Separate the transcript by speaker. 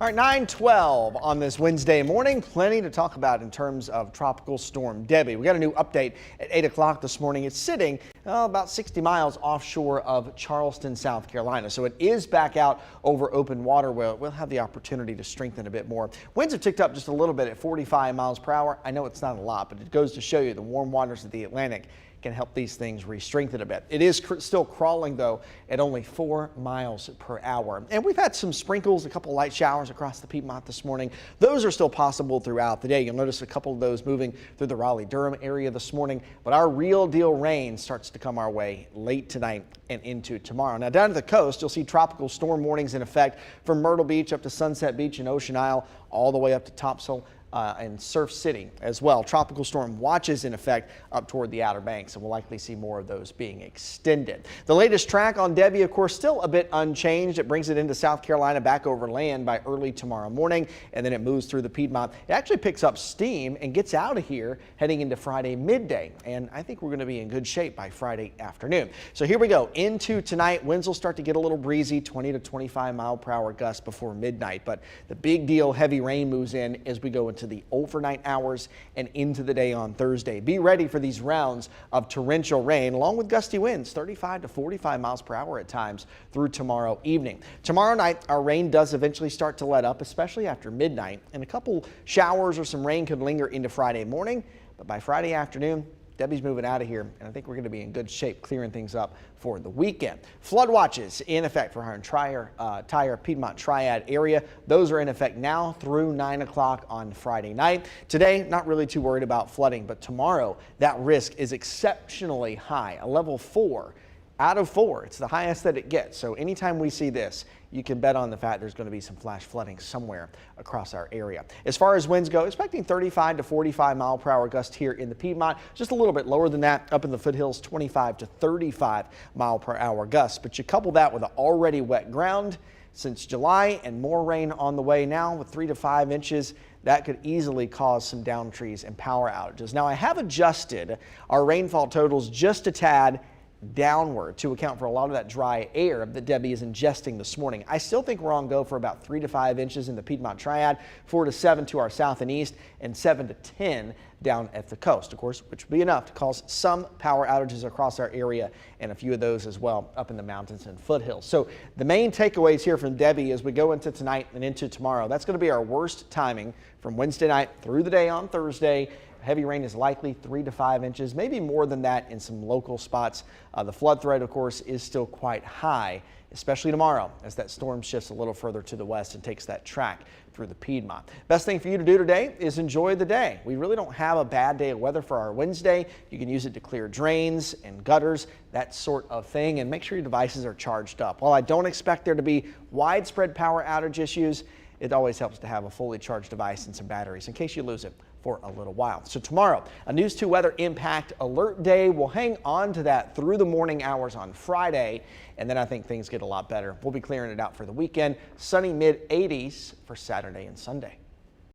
Speaker 1: All right, 9:12 on this Wednesday morning. Plenty to talk about in terms of Tropical Storm Debby. We got a new update at 8 o'clock this morning. It's sitting about 60 miles offshore of Charleston, South Carolina. So it is back out over open water where we'll have the opportunity to strengthen a bit more. Winds have ticked up just a little bit at 45 miles per hour. I know it's not a lot, but it goes to show you the warm waters of the Atlantic can help these things re-strengthen a bit. It is still crawling though at only 4 miles per hour. And we've had some sprinkles, a couple light showers across the Piedmont this morning. Those are still possible throughout the day. You'll notice a couple of those moving through the Raleigh-Durham area this morning, but our real deal rain starts to come our way late tonight and into tomorrow. Now down to the coast, you'll see tropical storm warnings in effect from Myrtle Beach up to Sunset Beach and Ocean Isle, all the way up to Topsail and Surf City as well. Tropical storm watches in effect up toward the Outer Banks, and we'll likely see more of those being extended. The latest track on Debby, of course, still a bit unchanged. It brings it into South Carolina back over land by early tomorrow morning, and then it moves through the Piedmont. It actually picks up steam and gets out of here heading into Friday midday, and I think we're going to be in good shape by Friday afternoon. So here we go into tonight. Winds will start to get a little breezy, 20 to 25 mile per hour gusts before midnight, but the big deal, heavy rain moves in as we go into the overnight hours and into the day on Thursday. Be ready for these rounds of torrential rain along with gusty winds, 35 to 45 miles per hour at times through tomorrow evening. Tomorrow night, our rain does eventually start to let up, especially after midnight, and a couple showers or some rain could linger into Friday morning, but by Friday afternoon, Debby's moving out of here, and I think we're going to be in good shape clearing things up for the weekend. Flood watches in effect for our entire Piedmont Triad area. Those are in effect now through 9 o'clock on Friday night. Today, not really too worried about flooding, but tomorrow that risk is exceptionally high, a level 4 out of 4. It's the highest that it gets. So anytime we see this, you can bet on the fact there's going to be some flash flooding somewhere across our area. As far as winds go, expecting 35 to 45 mile per hour gust here in the Piedmont, just a little bit lower than that up in the foothills, 25 to 35 mile per hour gusts. But you couple that with an already wet ground since July and more rain on the way now with 3 to 5 inches. That could easily cause some down trees and power outages. Now I have adjusted our rainfall totals just a tad downward to account for a lot of that dry air that Debby is ingesting this morning. I still think we're on go for about 3 to 5 inches in the Piedmont Triad, 4 to 7 to our south and east, and 7 to 10 down at the coast, of course, which would be enough to cause some power outages across our area and a few of those as well up in the mountains and foothills. So the main takeaways here from Debby as we go into tonight and into tomorrow, that's going to be our worst timing from Wednesday night through the day on Thursday. Heavy rain is likely 3 to 5 inches, maybe more than that in some local spots. The flood threat, of course, is still quite high, especially tomorrow as that storm shifts a little further to the west and takes that track through the Piedmont. Best thing for you to do today is enjoy the day. We really don't have a bad day of weather for our Wednesday. You can use it to clear drains and gutters, that sort of thing, and make sure your devices are charged up. While I don't expect there to be widespread power outage issues, it always helps to have a fully charged device and some batteries in case you lose it for a little while. So tomorrow, a News 2 weather impact alert day. We'll hang on to that through the morning hours on Friday, and then I think things get a lot better. We'll be clearing it out for the weekend. Sunny mid-80s for Saturday and Sunday.